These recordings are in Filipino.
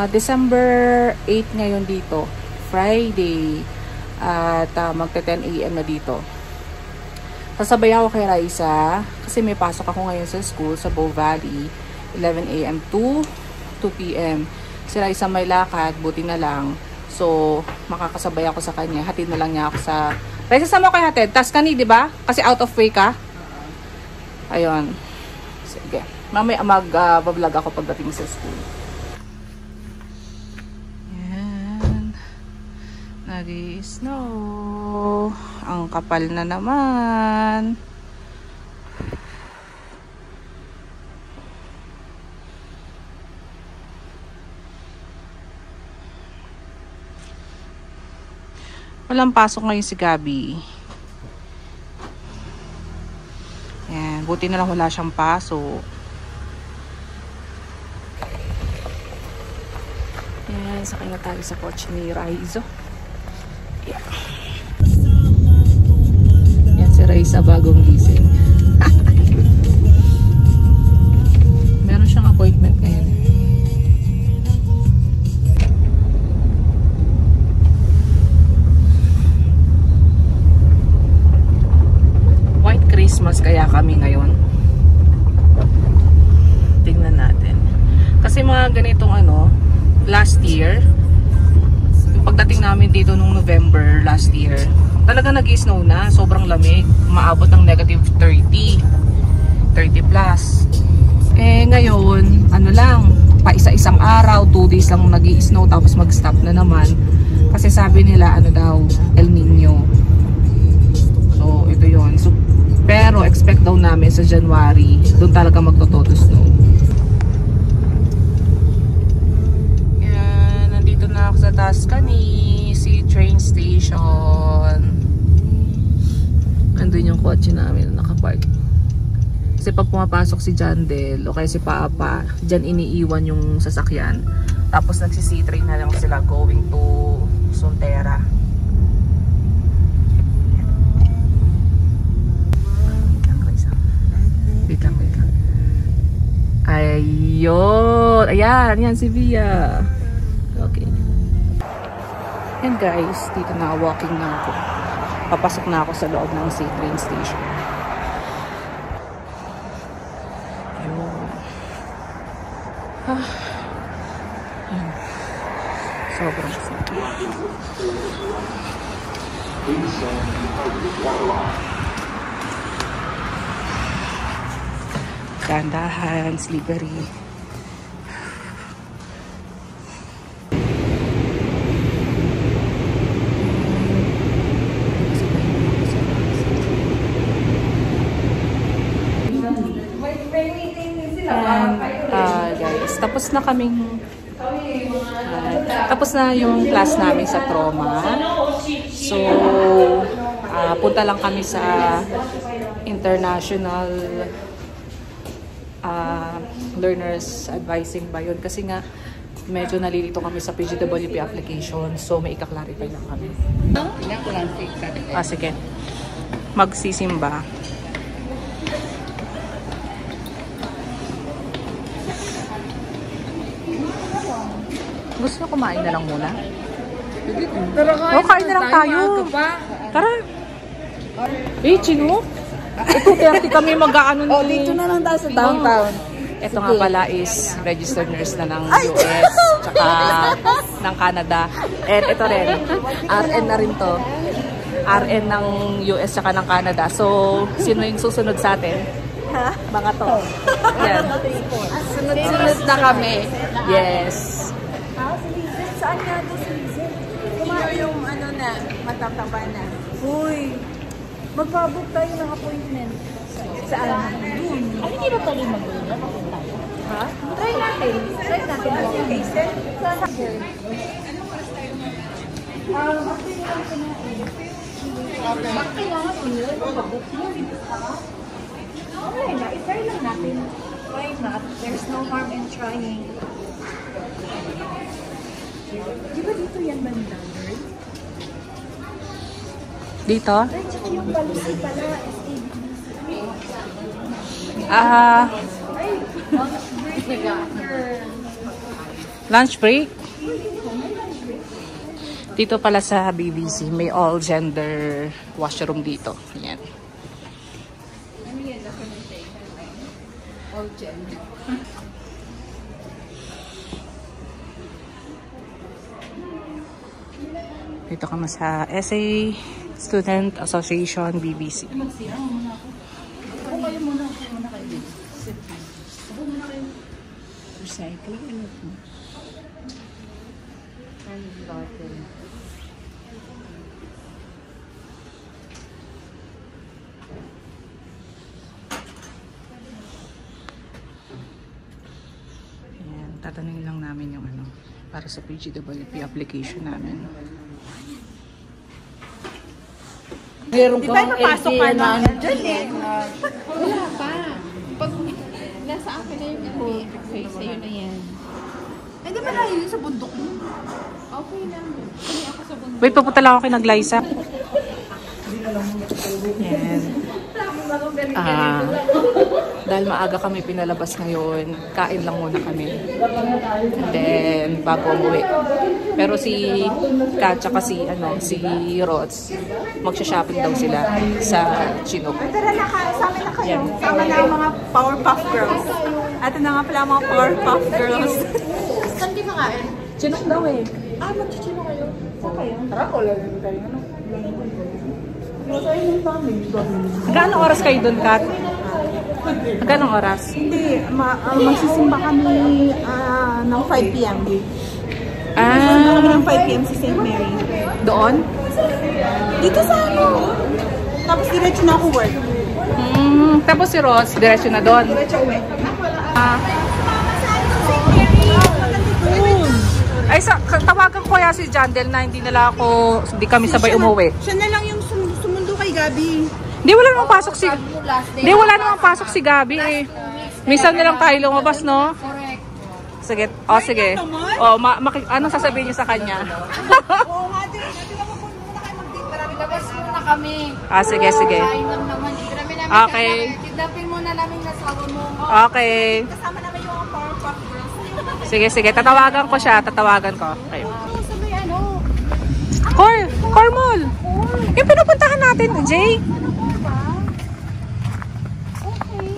December 8 ngayon dito. Friday. At magta 10 AM na dito. Sasabay ako kay Raisa kasi may pasok ako ngayon sa school sa Bow Valley. 11 AM to 2 PM. Si Raisa may lakad, buti na lang. So, makakasabay ako sa kanya. Hatid na lang niya ako sa... Raisa, sama ko kay hatid. Tuscany, di ba? Kasi out of way ka. Ayun. Sige. Mamaya mag-vlog ako pagdating sa school. Yan. Nag-i-snow. Ang kapal na naman. Walang pasok ngayon si Gabi. Yan. Buti na lang wala siyang pasok. Yan. Sakay na tayo sa kotse ni Raizo. Yan. Yan si Raisa bagong gising. Meron siyang appointment ngayon. Christmas kaya kami ngayon. Tingnan natin. Kasi mga ganitong last year, yung pagdating namin dito nung November last year, talaga nag-snow na. Sobrang lamig. Maabot ng negative 30 plus. Eh ngayon, lang, pa isa-isang araw, 2 days lang nag-i-snow tapos mag-stop na naman. Kasi sabi nila, daw, El Nino. So, ito yun. So, pero expect daw namin sa January, doon talaga magto-todo snow. Yan, nandito na ako sa Tuscany, train station. Andun yung kotse namin nakapark. Kasi pag pumapasok si Jandel o kaya si Papa, dyan iniiwan yung sasakyan. Tapos nagsi-C-train na lang sila going to Sonterra. Ayun. Ayan. Yan si Via. Okay. Yan guys. Dito na walking na ako. Papasok na ako sa loob ng train station. Ayun. Ayun. Sobrang sakit. Dahan-dahan, slippery. Guys, tapos na yung class namin sa trauma. So, punta lang kami sa international learners advising ba yun? Kasi nga medyo nalilito kami sa PGWP application, so may ika-clarify lang kami. Sige. Magsisimba. Gusto nyo kumain na lang muna? Kain na lang tayo. Tara. Chino? Ito, kaya kami mag-aano dito na lang tayo sa downtown. Ito nga pala is registered nurse na ng US tsaka ng Canada. And ito rin, RN na rin to. RN ng US tsaka ng Canada. So, sino yung susunod sa atin? Mga to. Yan. Sunod-sunod na kami. Yes. Saan nga ito si Lizel? Kumain yung matataba na. Uy, magpabook tayo ng appointment. Saan? Ay, hindi ba tayo mag-ulan? Ha? Try natin. Okay. Bakit kailangan nila mag-book mo? Okay na, i-try lang natin. Why not? There's no harm in trying. Di ba dito yan banda? Dito? Yung policy pala, Lunch break? Dito pala sa BBC, may all gender washroom dito. Yan. All gender. Dito kami sa SA Student Association BBC. Recycling. Ayan, tatanungin lang namin yung ano para sa PGWP application namin. Meron kang papasok ka na dyan eh. Wala pa. Pag nasa akin na yung okay, sa'yo na yan. Eh, di ba na yun sa bundok mo? Okay lang. Kami ako sa bundok. Wait, papunta lang ako kay Naglaysa. Yan. Dahil maaga kami pinalabas ngayon, kain lang muna kami. And then, bago umuwi. Pero si Kat, tsaka si Rods, magsha-shopping daw sila sa Chinook. Tara na sa amin na kayo. Sama na ang mga Powerpuff Girls. Ito na nga pala ang mga Powerpuff Girls. Saan di makain? Chinook daw eh. Mag-chino kayo? Saan kayo? Tara ko lang yung tayo. Hanggang oras kayo doon, Kat? Hanggang oras? Hindi, magsisimba kami ng 5 p.m. Magsisimba kami ng 5 p.m. sa St. Mary. Doon? Dito sa ano? Tapos diretso na ako work. Tapos si Ross, diretso na doon. Diretso uwi. Ay, tawagan ko kaya si Jandel na hindi kami sabay umuwi. Siya na lang yung sumundo kay Gabi. Hindi, wala namang pasok si... Hindi, wala namang pasok si Gabi eh. Minsan na lang tayo lumabas, no? Correct. Sige. O, sige. O, anong sasabihin niyo sa kanya? Oo nga, natin ako muna kayo mag-date. Labas muna kami. Sige. Kain lang naman. Hindi namin Okay. Kidnapin muna namin nasawa mo. Okay. Kasama namin yung mga Powerpuff Girls. Sige. Tatawagan ko siya. Okay. Sa may ano? Core Mall. Yung pinupuntahan natin, Jay. Okay.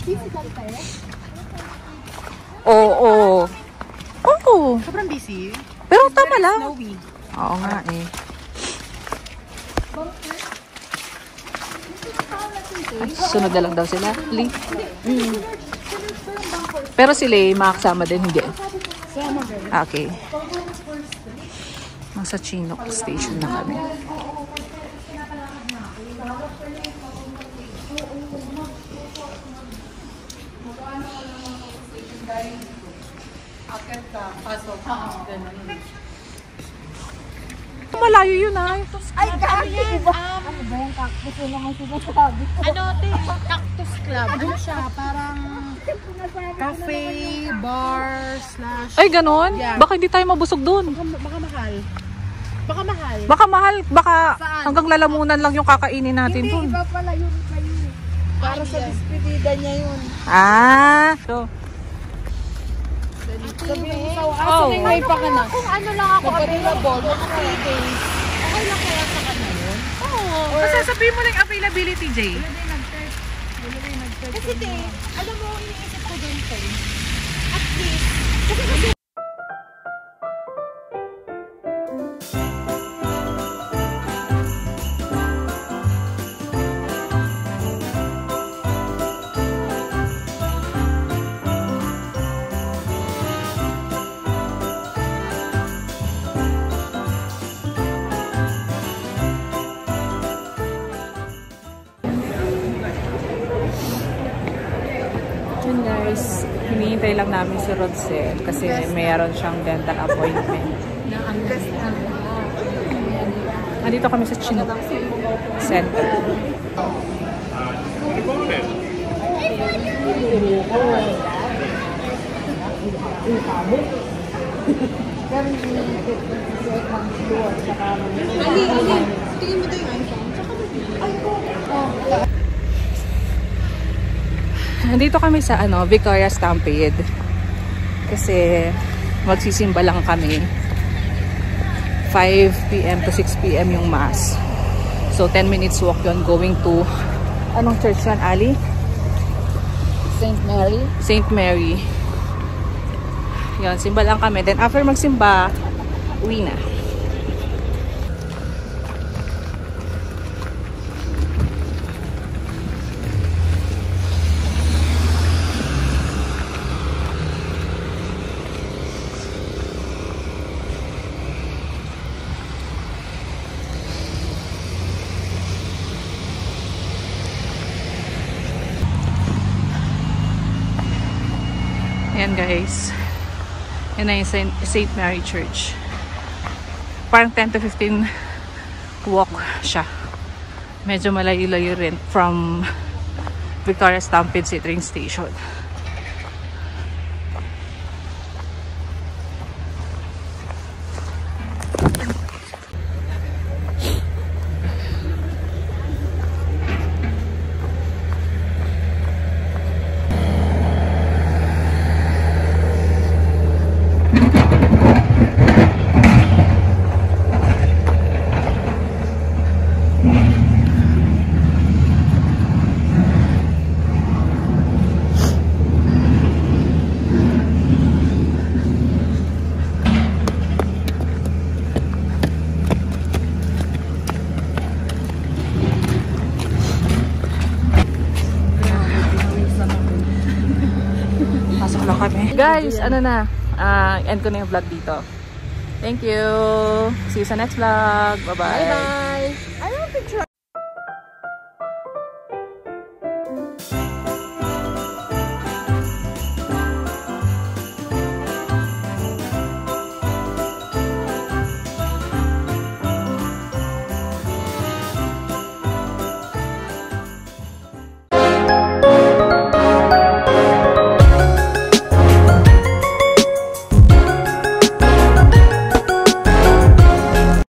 Physical tayo? Oo. Sobrang busy. Pero tama lang. Snowy. Oo nga eh. Sunod na lang daw sila. Lee. Pero sila makakasama din, hindi. Okay. Nasa Chinook Station na kami. Malayo yun ay. Ay, Gabi! Ano ba yung cactus? Wala nga sinasabi. Cactus Club. Ano siya? Parang cafe, bar, / Ay, ganon? Yeah. Baka hindi tayo mabusog dun. Baka mahal. Baka mahal. Baka Saan? hanggang lalamunan lang yung kakainin natin dun. Iba pala yun kayo. Para sa despedida niya yun. So, Sabihin mo sa Oh. sige, may pa ka na. Kung ano lang ako Available, mga 3 days. Okay lang kaya sa kanya yun? oo. Kasi sabihin mo na yung availability, Jay. Kasi alam mo, iniisip ko doon tayo. At least, kasi Yun guys, hinihintay lang namin si Rodsel kasi mayroon siyang dental appointment. Nandito kami sa Chinook Center. Tingin mo tayo yung iPhone. Nandito kami sa Victoria Stampede. Kasi magsisimba lang kami. 5 p.m. to 6 p.m. yung mass. So 10 minutes walk yun going to, anong church yan, Ali? St. Mary. St. Mary. Yun, simba lang kami. Then after magsimba, uwi na. Ayan guys, yun na yung St. Mary Church. Parang 10 to 15 walk siya. Medyo malayo-layo rin from Victoria Stampede train station. Guys, ano na, end ko na yung vlog dito. Thank you. See you sa next vlog. Bye-bye.